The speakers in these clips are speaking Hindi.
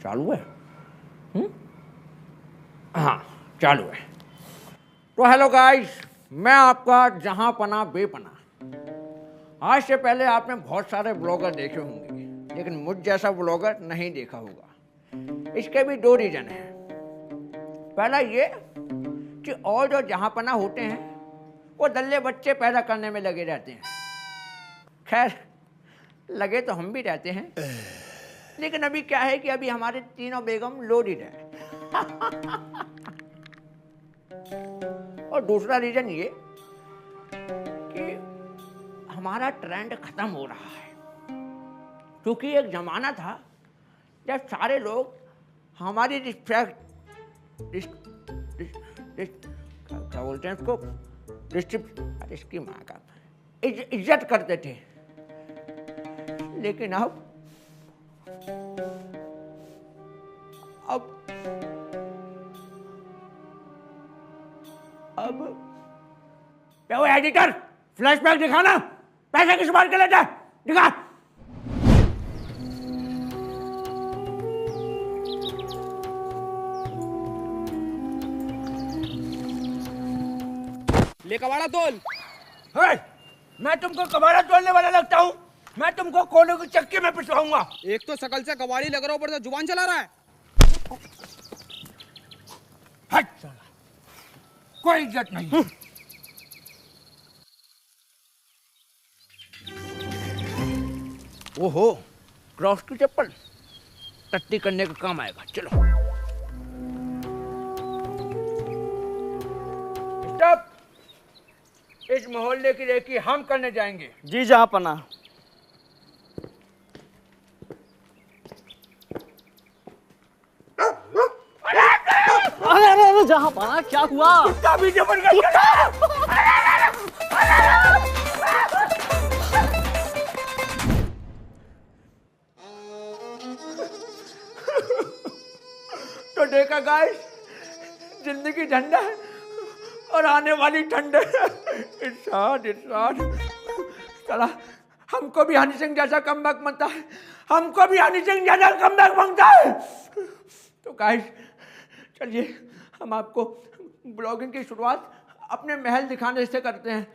चालू है? हाँ चालू है। तो हेलो गाइस, मैं आपका जहां पना बेपना। आज से पहले आपने बहुत सारे ब्लॉगर देखे होंगे, लेकिन मुझ जैसा ब्लॉगर नहीं देखा होगा। इसके भी दो रीजन हैं। पहला ये कि और जो जहां पना होते हैं वो दल्ले बच्चे पैदा करने में लगे रहते हैं। खैर, लगे तो हम भी रहते हैं, लेकिन अभी क्या है कि अभी हमारे तीनों बेगम लोडेड है। और दूसरा रीजन ये कि हमारा ट्रेंड खत्म हो रहा है, क्योंकि एक जमाना था जब सारे लोग हमारी क्या बोलते हैं उसको, इसकी माँ का इज्जत करते थे। लेकिन अब क्या वो एडिटर, फ्लैशबैक दिखाना, पैसे किस बात के लेते हैं, दिखा। ले कबाड़ा तोल। मैं तुमको कबाड़ा तोड़ने वाला लगता हूँ? मैं तुमको कोलों की चक्की में पिसवाऊंगा। एक तो शकल से कबाड़ी लग रहा, ऊपर से जुबान चला रहा है। हट साला, कोई इज्जत नहीं। ओहो, क्रॉस की चप्पल टट्टी करने का काम आएगा। चलो स्टॉप। इस मोहल्ले की रेकी हम करने जाएंगे। जी जहाँ पना। अरे जहाँ पना, क्या हुआ? कुत्ता भी जबरदस्त। तो देखा गाइस, जिंदगी झंडा है और आने वाली ठंड है। इरशाद चला, हमको भी हनी सिंह जैसा कमबैक बनता है, हमको भी हनी सिंह जैसा कमबैक बनता है। तो गाइस चलिए, हम आपको ब्लॉगिंग की शुरुआत अपने महल दिखाने से करते हैं।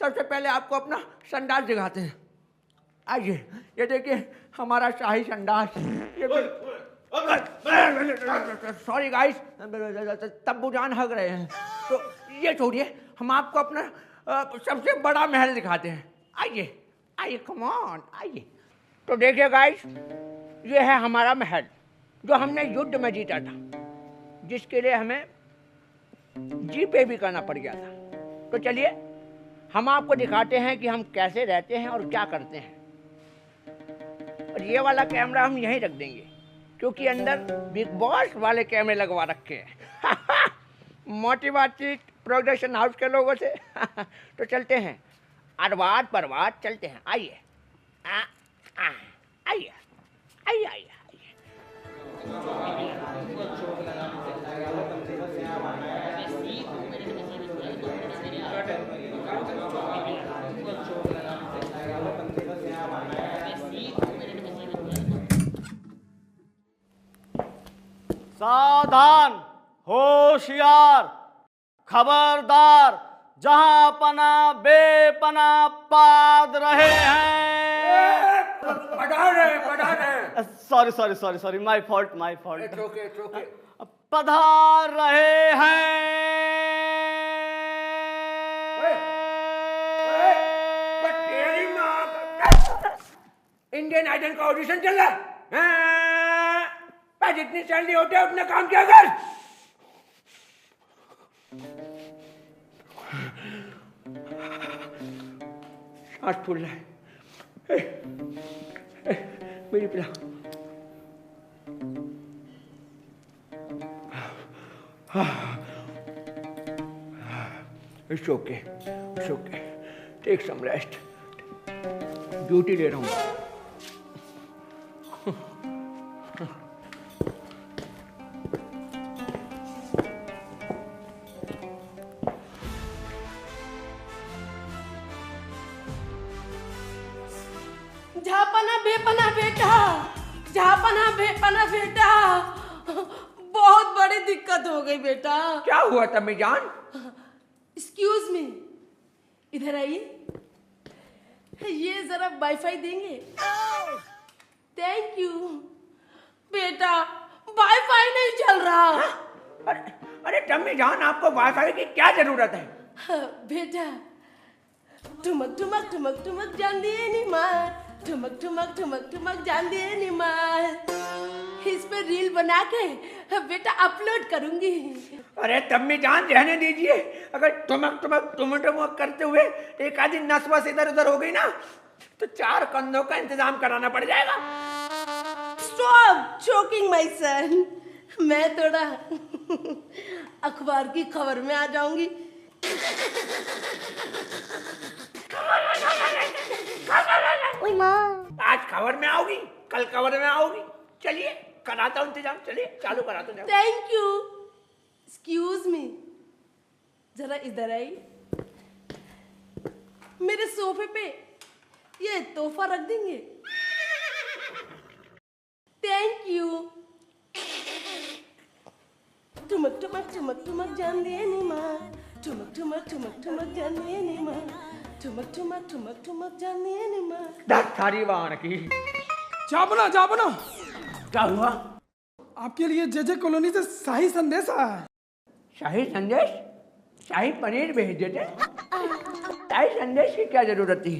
सबसे पहले आपको अपना संडास दिखाते हैं। आइए, ये देखिए हमारा शाही संडास। सॉरी गाइस, तब्बू जान हग रहे हैं। तो ये छोड़िए, हम आपको अपना सबसे बड़ा महल दिखाते हैं। आइए कम ऑन, आइए। तो देखिए गाइस, ये है हमारा महल जो हमने युद्ध में जीता था, जिसके लिए हमें जीपे भी करना पड़ गया था। तो चलिए हम आपको दिखाते हैं कि हम कैसे रहते हैं और क्या करते हैं। और ये वाला कैमरा हम यहीं रख देंगे, क्योंकि अंदर बिग बॉस वाले कैमरे लगवा रखे हैं। मोटी बातचीत प्रोडक्शन हाउस के लोगों से। तो चलते हैं, अरबाद बर्बाद चलते हैं। आइए आइए आइए आइए। सावधान, होशियार, खबरदार, जहां पना बेपना पाद रहे हैं। पढ़ा रहे। Sorry, my fault. ओके। पधार रहे हैं। इंडियन आइडल का ऑडिशन चल रहा है। जितनी सैलरी होती है उतना काम किया कर। सांस फूल रहा है। मेरी पिला। It's okay. Take some rest. Duty ले रहा हूँ। झापना बेपना बेटा, जहाँपना बेपना बेटा, बहुत बड़ी दिक्कत हो गई बेटा। क्या हुआ तम्मी जान? एक्सक्यूज मी, इधर आइए। ये जरा वाईफाई देंगे? थैंक यू बेटा, वाईफाई नहीं चल रहा। अरे तम्मी जान, आपको वाईफाई की क्या जरूरत है? बेटा, ठुमक ठुमक ठुमक ठुमक जान दिए नी मार, ठुमक ठुमक ठुमक ठुमक जान दिए नी मार। इस पे रील बना के बेटा अपलोड करूंगी। अरे तम्मी जान रहने दीजिए। अगर ठुमक ठुमक ठुमक ठुमक करते हुए एक आधी नस वस इधर उधर हो गई ना, तो 4 कंधों का इंतजाम कराना पड़ जाएगा। Stop choking my son. मैं थोड़ा अखबार की खबर में आ जाऊंगी। आज खबर में आओगी, कल खबर में आओगी। चलिए कराता हूँ इंतजाम, चलिए चालू कराता हूँ। Thank you. एक्सक्यूज मी, जरा इधर आई। मेरे सोफे पे ये तोहफा रख देंगे? Thank you. ठुमक ठुमक ठुमक ठुमक जान दिए नी माँ, ठुमक ठुमक ठुमक ठुमक जान दिए नी माँ, ठुमक ठुमक ठुमक ठुमक जान दिए नी माँ। थारी वाण की। जापना जापना, क्या हुआ? आपके लिए जेजे कॉलोनी से शाही संदेश आया है। शाही संदेश? शाही पनीर भेज देते। शाही संदेश की क्या जरूरत थी?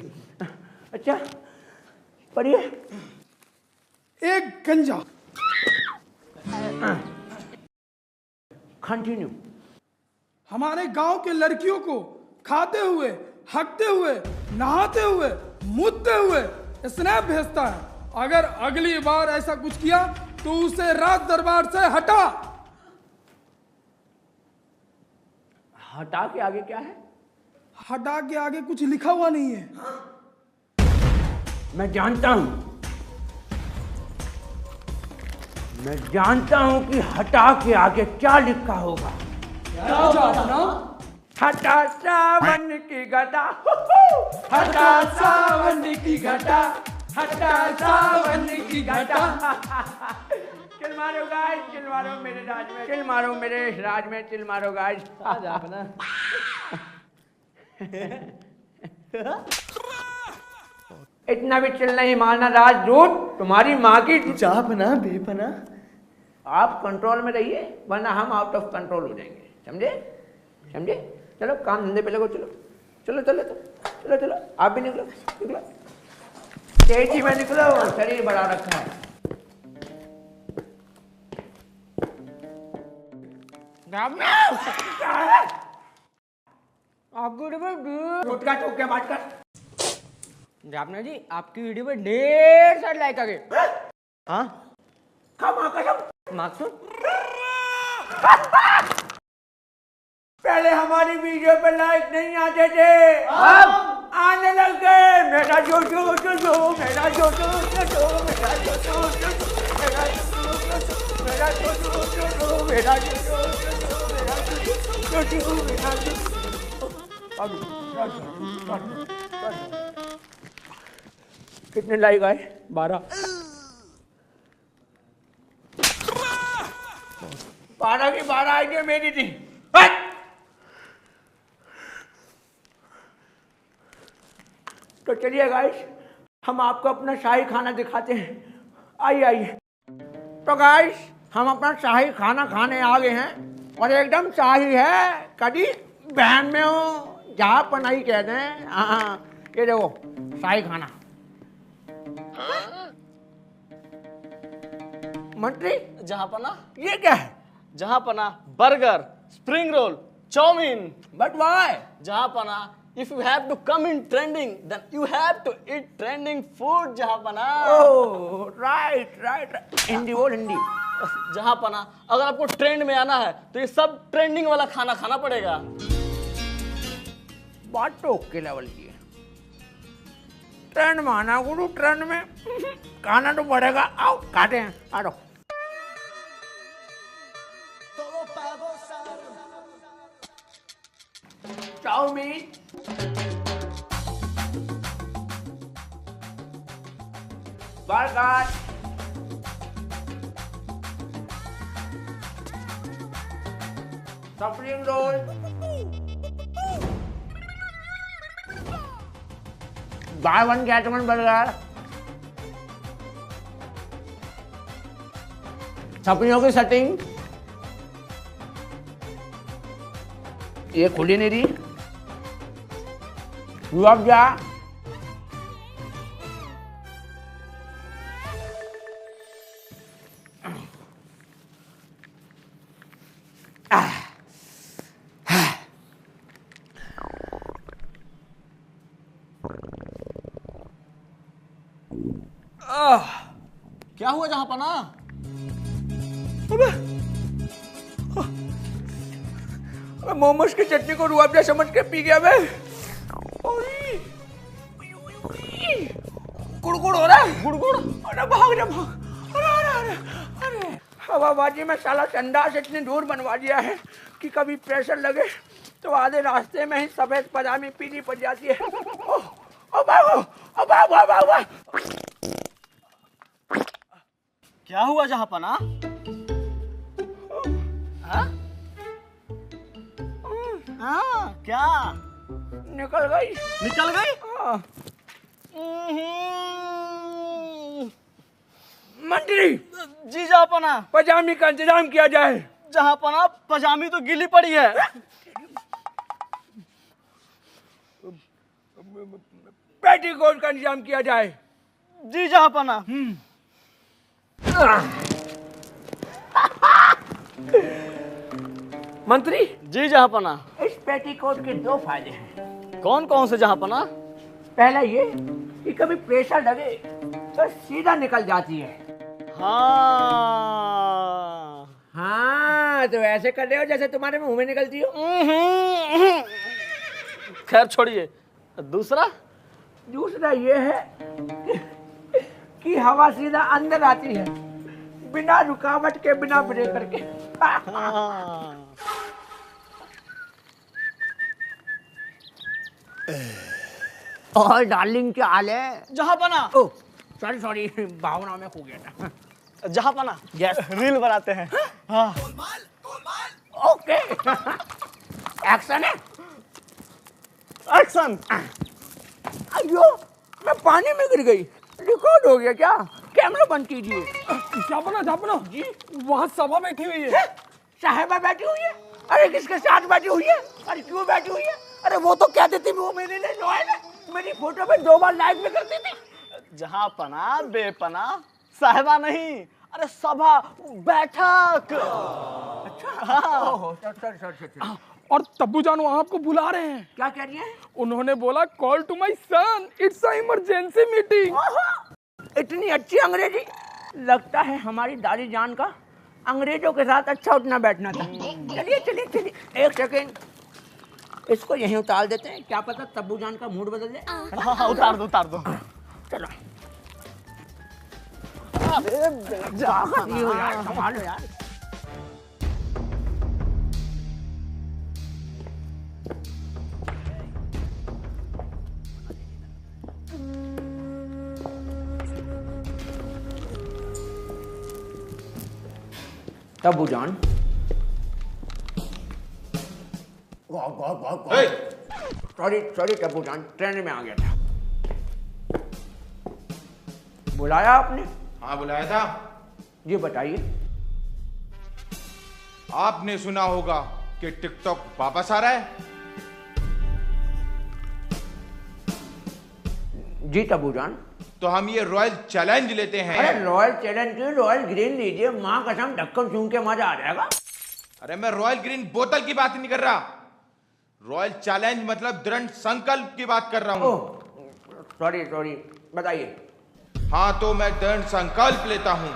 अच्छा पढ़िए। एक गंजा। कंटिन्यू। हमारे गांव के लड़कियों को खाते हुए, हकते हुए, नहाते हुए, मुतते हुए स्नैप भेजता है। अगर अगली बार ऐसा कुछ किया तो उसे राज दरबार से हटा। हटा के आगे क्या है? हटा के आगे कुछ लिखा हुआ नहीं है। मैं जानता हूं, मैं जानता हूं कि हटा के आगे क्या लिखा होगा। क्या जापना? हटा सावन की घटा, हटा सावन की घटा, हटा सावन की घटा। चिल मारो गाइस, चिल मारो मेरे राज में, चिल मारो मेरे राज में, चिल मारो गाइस। जापना। इतना भी चिल नहीं मारना राजदूत, तुम्हारी माँ की। जापना बेपना। आप कंट्रोल में रहिए, वरना हम आउट ऑफ कंट्रोल हो जाएंगे। समझे? समझे? चलो काम धंधे पे लगो। चलो चलो चलो चलो चलो, आप भी निकलो निकलो, तेजी में निकलो, शरीर बढ़ा रखा है। आपकी वीडियो पर गुटका चौक के बात कर। जापना जी, आपकी वीडियो पर ढेर सारे लाइक आ गए। हाँ मार्क्स पहले हमारी वीडियो पे लाइक नहीं आते थे, अब आने लग गए। मेरा जो जो जो जो, मेरा जो जो जो जो, मेरा जो जो जो जो, मेरा जो जो जो, मेरा जो जो जो जो, मेरा जो जो जो, मेरा जो जो जो, मेरा जो। कितने लाइक आए? 12। 12 की 12 आइडिया मेरी थी। तो चलिए गाइस, हम आपको अपना शाही खाना दिखाते हैं। आइए आइए। तो गाइस, हम अपना शाही खाना खाने आ गए हैं, और एकदम शाही है। कभी बहन में हो, जहाँ पनाई कहते हैं। हाँ, ये देखो शाही खाना। मंत्री, जहाँपना। ये क्या है? जहाँपना burger, spring roll, chowmein. But why? जहाँपना, if you have to come in trending, then you have to eat trending food. जहाँपना। ओह राइट राइट, हिंदी बोल, हिंदी। जहाँपना, अगर आपको ट्रेंड में आना है तो ये सब ट्रेंडिंग वाला खाना खाना पड़ेगा। बात तो ओके लेवल की है। ट्रेंड में आना गुरु, ट्रेंड में खाना तो पड़ेगा। आओ खाते हैं, आ जाओ। Chowmein, burger, spring roll, buy one get one burger, सब्जियों की सेटिंग, ये खुली नहीं रही, रुअफ़ज़ा, क्या हुआ जहांपना? मोमोज की चटनी को रुअफ़ज़ा समझ के पी गया मैं। गुड़गुड़ हो रहा है, गुड़गुड़। अरे भाग जा, भाग। अरे हवाबाजी में साला संडास इतनी दूर बनवा दिया है कि कभी प्रेशर लगे तो आधे रास्ते में ही सफेद पजामी पीनी पड़ जाती है। ओ भागो, ओ भागो। क्या हुआ जहांपना? हाँ, क्या? निकल गई। निकल गई? हाँ। मंत्री जी जहांपना। पजामी का इंतजाम किया जाए। जहांपना पजामी तो गीली पड़ी है। पेटीकोट का इंतजाम किया जाए। जी जहांपना। मंत्री जी जहांपना। इस पेटीकोट के दो फायदे हैं। कौन कौन से जहांपना? पहला ये कि कभी प्रेशर लगे तो सीधा निकल जाती है। हाँ, तो ऐसे कर रहे हो जैसे तुम्हारे मुंह में निकलती हो। खैर छोड़िए। दूसरा ये है कि हवा सीधा अंदर आती है बिना रुकावट के, बिना ब्रेकर के। और डार्लिंग क्या हाल है? जहांपना। ओह सॉरी भावना में खो गया था। जहांपना रील बनाते हैं। हाँ। ओके एक्शन है। एक्शन। अयो मैं पानी में गिर गई। रिकॉर्ड हो गया क्या? कैमरा बंद कीजिए। जहांपना जी, वहाँ सभा बैठी हुई है। साहिबा बैठी हुई है? अरे किसके साथ बैठी हुई है? अरे क्यों बैठी हुई है? अरे वो तो कहती थी वो मेरे लिए लॉयल है, मेरी फोटो पे 2 बार लाइक भी करती थी। जहांपना बेपना साहिबा नहीं, अरे सभा, बैठक। अच्छा ओह सॉरी। और तब्बू जान वहाँ आपको बुला रहे हैं। क्या कह रही है? उन्होंने बोला call to my son, it's a emergency meeting. इतनी अच्छी अंग्रेजी। लगता है हमारी दादी जान का अंग्रेजों के साथ अच्छा उठना बैठना था। चलिए एक सेकेंड, इसको यहीं उतार देते हैं, क्या पता तब्बू जान का मूड बदल जाए। हाँ, उतार दो। चलो यार, संभालो यार। तब्बू जान सॉरी तब्बू जान, ट्रेन में आ गया था। बुलाया आपने? हाँ बुलाया था। जी बताइए। आपने सुना होगा कि टिकटॉक वापस आ रहा है। जी तब्बू जान। तो हम ये रॉयल चैलेंज लेते हैं। अरे रॉयल चैलेंज की रॉयल ग्रीन लीजिए, माँ कसम ढक्कन सूंघ के मजा आ जाएगा। अरे मैं रॉयल ग्रीन बोतल की बात नहीं कर रहा, रॉयल चैलेंज मतलब दृढ़ संकल्प की बात कर रहा हूं। सॉरी बताइए। हाँ तो मैं दृढ़ संकल्प लेता हूं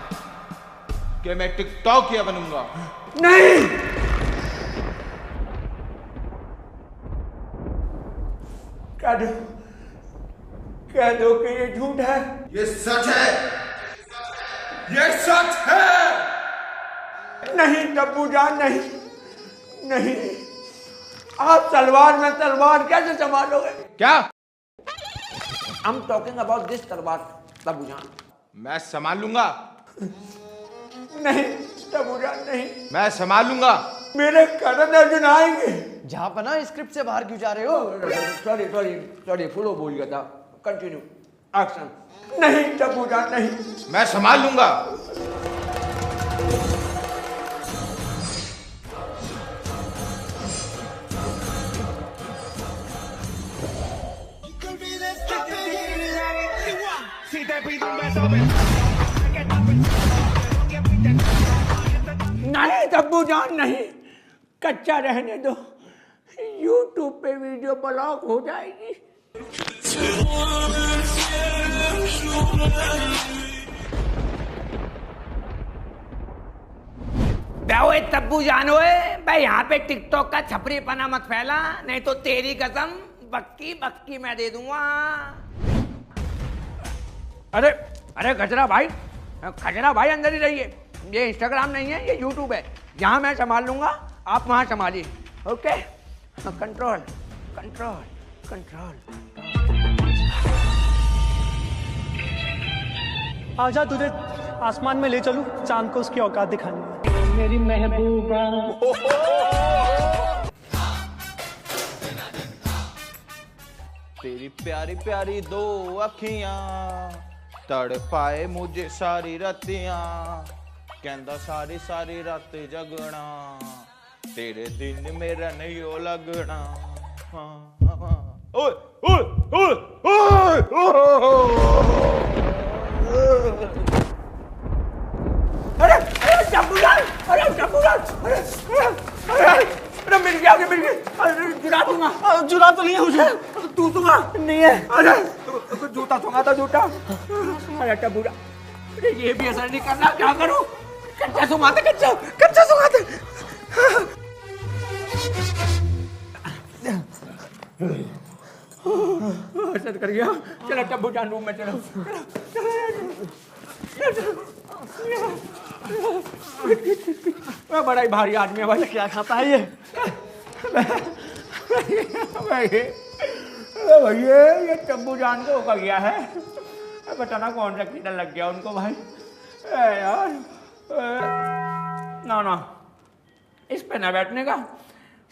कि मैं टिकटॉकिया बनूंगा। नहीं, कह दो कि ये झूठ है। ये सच है, ये सच है। नहीं तब्बू जान, नहीं, आप तलवार में तलवार कैसे संभालोगे? क्या? I'm talking about this तलवार तब्बू जान। मैं संभाल लूंगा। नहीं तब्बू जान, नहीं। मैं संभाल लूंगा। मेरे कदम अर्जुन आएंगे। जहाँ पना स्क्रिप्ट से बाहर क्यों जा रहे हो? सॉरी सॉरी सॉरी, फ्लो भूल गया था। Continue action. नहीं टप्पू जान नहीं, मैं संभाल लूंगा। नहीं टप्पू जान नहीं, कच्चा रहने दो, यूट्यूब पे वीडियो ब्लॉक हो जाएगी। ओए तब्बू जानो भाई, यहाँ पे टिकटॉक का छपरी पना मत फैला, नहीं तो तेरी कसम बक्की बक्की मैं दे दूंगा। अरे अरे खजरा भाई, खजरा भाई अंदर ही रहिए। ये इंस्टाग्राम नहीं है, ये यूट्यूब है। यहाँ मैं संभाल लूंगा, आप वहाँ संभालिए। Okay, control control control. आजा तुझे आसमान में ले चलूं, चांद को उसकी औकात दिखानी मेरी महबूबा। तेरी प्यारी प्यारी दो अखियां तड़ पाए मुझे सारी रतियां, कहंदा सारी सारी रात जगना, तेरे दिन मेरा नहीं हो लगना। ओए ओए ओए अरे अरे टप्पूलाल, अरे टप्पूलाल, अरे मिल गया, मिल गया। अरे जुड़ा दूंगा। जुड़ा तो नहीं है मुझे। तू दूंगा नहीं है। अरे जूता सूंघा था, जूता। अरे टप्पूलाल, अरे ये भी असर नहीं कर रहा, क्या करूं? कच्चा सूंघाते, कच्चा कच्चा सूंघाते। असर कर गया। चलो टप्पू जान, रूम में चलो। मैं बड़ा ही भारी आदमी है भाई। क्या खाता है ये? भैया ये टप्पू जान को हो गया है, पता ना कौन सा कीड़ा लग गया उनको भाई। यार ना ना, इस पे ना बैठने का,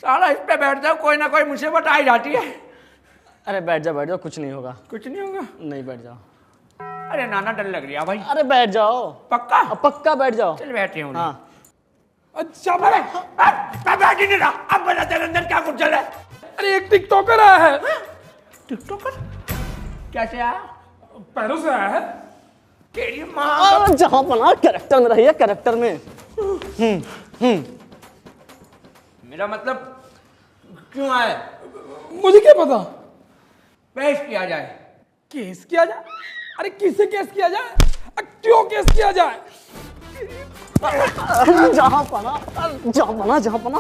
साला इस पे बैठ जाओ, कोई ना कोई मुसीबत आ ही जाती है। अरे बैठ जाओ, कुछ नहीं होगा। कुछ नहीं होगा? नहीं, बैठ जाओ। अरे नाना डर लग रहा भाई। अरे बैठ जाओ। पक्का? अब पक्का बैठ जाओ। चल बैठे हूँ। हाँ। अच्छा बड़े, मैं बैठ ही नहीं रहा। अब बता तेरे अंदर क्या कुछ चल रहा है? अरे एक टिकटॉकर आया है। टिकटॉकर कैसे आया? पैरों से आया है। तेरी माँ। जहाँ पना कैरेक्टर में रहिए, कैरेक्टर में। मेरा मतलब क्यों आए? मुझे क्या पता। पेश किया जाए। केस किया जाए? अरे किससे केस किया जाए? क्यों केस किया जाए? जहाँ पना।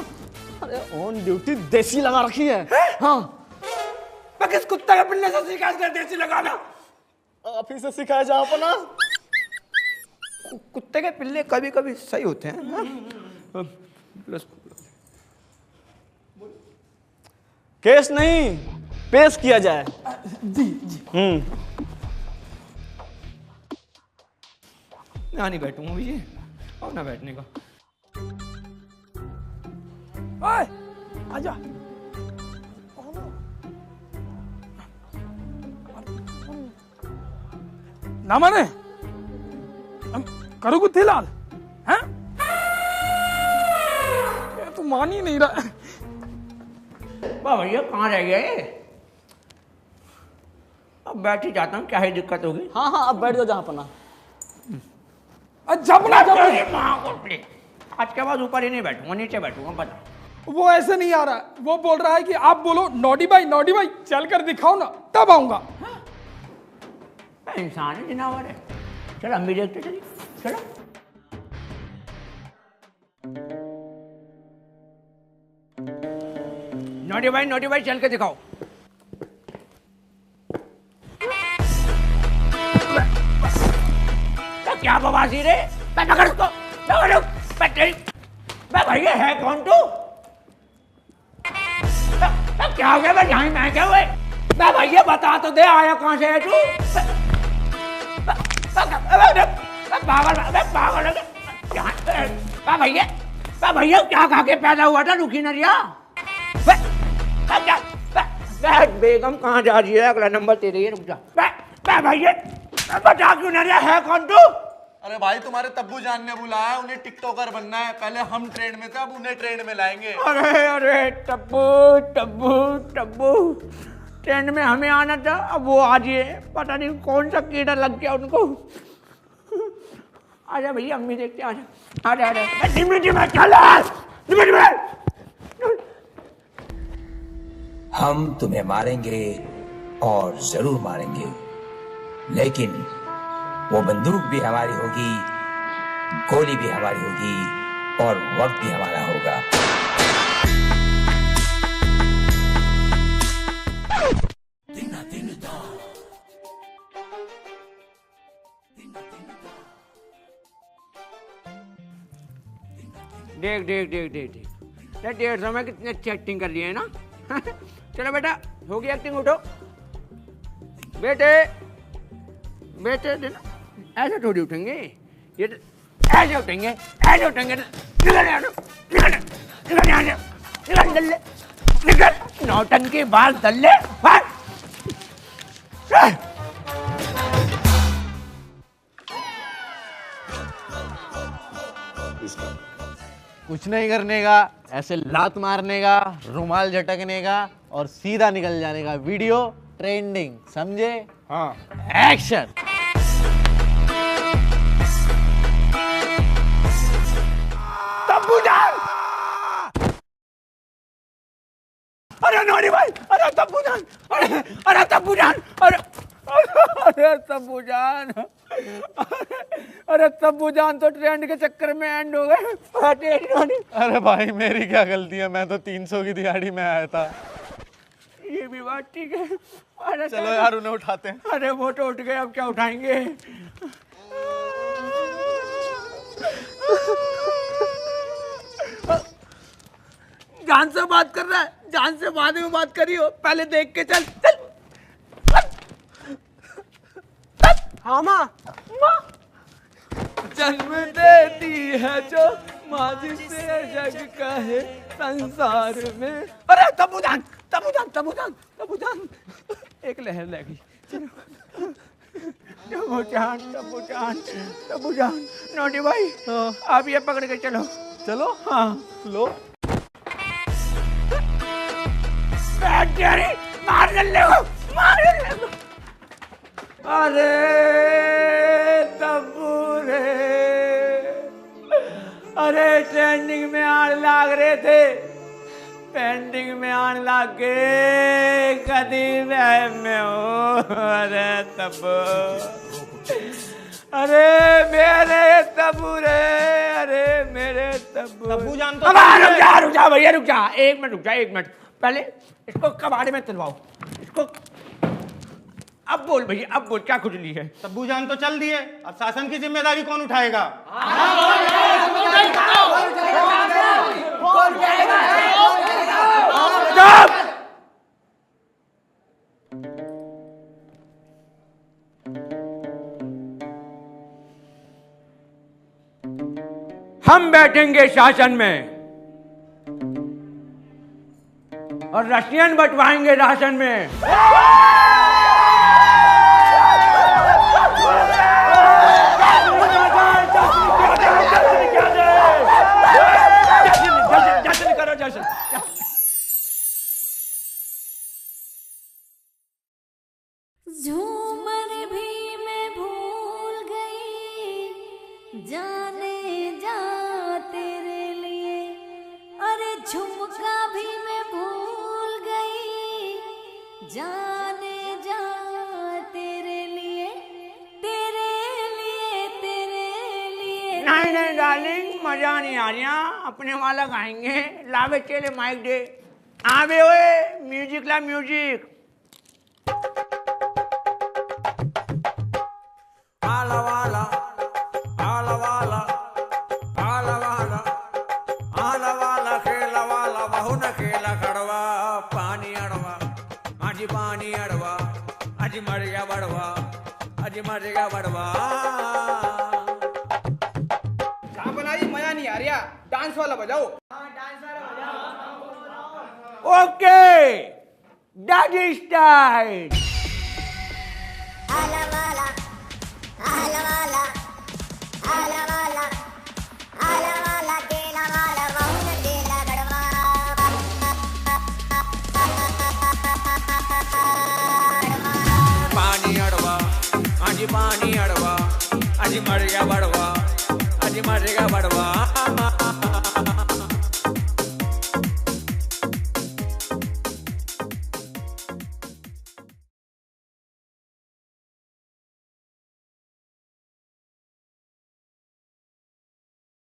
अरे ऑन ड्यूटी देसी लगा रखी है। हाँ। मैं किस कुत्ते के पिल्ले से सीखा इसका देसी लगाना? आप ही से सिखाया जहाँ पना। कुत्ते के पिल्ले कभी कभी सही होते हैं। केस नहीं, पेश किया जाए। जी जी। मैं नहीं बैठूंगा भैया, और ना बैठने का। ओए आजा। ना माने करो कुछ लाल हैं? ये तो मान ही नहीं रहा। वाह भैया कहाँ रह गए? अब बैठ ही जाता हूँ, क्या ही दिक्कत होगी। हाँ, अब बैठ जाओ जहाँ पना। जबना आज के बाद ऊपर ही नहीं बैठूंगा, नीचे बैठूंगा। बता। वो ऐसे नहीं आ रहा, वो बोल रहा है कि आप बोलो नॉडी भाई चल कर दिखाओ ना, तब आऊंगा। इंसान है, जिनावर है। चल हम भी देखते चलिए, चलो। नॉटी भाई चल के दिखाओ। तो क्या बवासीर है? मैं पकड़ उसको, मैं भैया है कौन तू? क्या हो गया? मैं क्या हुए? मैं भैया बता तो दे, आया कहाँ से है तू? पागल भैया, भैया क्या खा के पैदा हुआ था रुकी नरिया? बेगम कहाँ जा रही है? अगला नंबर तेरे ही, रुक जा। भैया बता क्यों नरिया, है कौन तू? अरे भाई तुम्हारे तब्बू जान ने बुलाया, उन्हें टिकटॉकर बनना है। पहले हम ट्रेंड में थे, अब उन्हें ट्रेंड में लाएंगे। अरे तब्बू तब्बू तब्बू, ट्रेंड में हमें आना था, अब वो आज ये पता नहीं कौन सा कीड़ा लग गया उनको। आजा भैया, अम्मी देखते, आजा आजा आजा। धीमे चला, धीमे। हम तुम्हें मारेंगे और जरूर मारेंगे, लेकिन वो बंदूक भी हमारी होगी, गोली भी हमारी होगी और वक्त भी हमारा होगा। देख 150 में कितनी अच्छी एक्टिंग कर रही है ना। चलो बेटा, हो गई एक्टिंग, उठो। बेटे देना, ऐसे थोड़ी उठेंगे, ये ऐसे उठेंगे। निकल नौटंकी बाल दल्ले। कुछ नहीं करने का, ऐसे लात मारने का, रुमाल झटकने का और सीधा निकल जाने का। वीडियो ट्रेंडिंग, समझे? हाँ, एक्शन। तब्बू जान, अरे नौरी भाई, अरे तब्बू जान, अरे तब्बू जान, अरे तब्बू जान, अरे तब्बू जान तो ट्रेंड के चक्कर में एंड हो गए। अरे भाई मेरी क्या गलती है, मैं तो 300 की दिहाड़ी में आया था। ये भी बात ठीक है। अरे चलो यार, उन्हें उठाते हैं। अरे वो तो उठ गए, अब क्या उठाएंगे? जान से बात कर रहा है, जान से बाद में बात करियो, पहले देख के चल। हाँ माँ, जन्म देती है जो माजी से जग का है संसार में। अरे तब्बू जान, एक लहर लगी। तब्बू जान, नोटी भाई, आप ये पकड़ के चलो। चलो, हाँ लो। मार ले को। अरे तब्बू रे, अरे ट्रेंडिंग में आने लाग रहे थे, पेंडिंग में आने लग गए, कदी में हो। अरे तब्बू, अरे मेरे तब्बू रे, अरे मेरे तब्बू जान तो रुक जा भैया, रुक जा, एक मिनट, पहले इसको कबाड़े में तुलवाओ इसको। अब बोल भैया, अब बोल, क्या खुजली है? तब्बू जान तो चल दिए, अब शासन की जिम्मेदारी कौन उठाएगा? हम बैठेंगे शासन में और रशियन बंटवाएंगे राशन में। जश्न करो, जश्न। झूमर भी मैं भूल गई, जाने जा तेरे लिए। अरे झुमका भी मैं भूल गई, जाने जा तेरे लिए, तेरे लिए, तेरे लिए। नहीं डार्लिंग, मजा नहीं आ रहा, अपने वाला गाएंगे। लावे चले माइक दे, आवे ओए, म्यूजिक ला म्यूजिक। आला वाला, आला वाला, आला वाला, आला वाला, खेला वाला, बहु न खेला खड़वा, पानी अड़वा, आज पानी अड़वा, आज मर गया बड़वा, आज मर गया बड़वा। क्या बनाई, मजा नहीं आ रहा। डांस वाला बजाओ। Okay, daddy style. पानी अड़वा, आजी पानी अड़वा, आजी मर गया बड़वा, आजी मर गया बड़वा।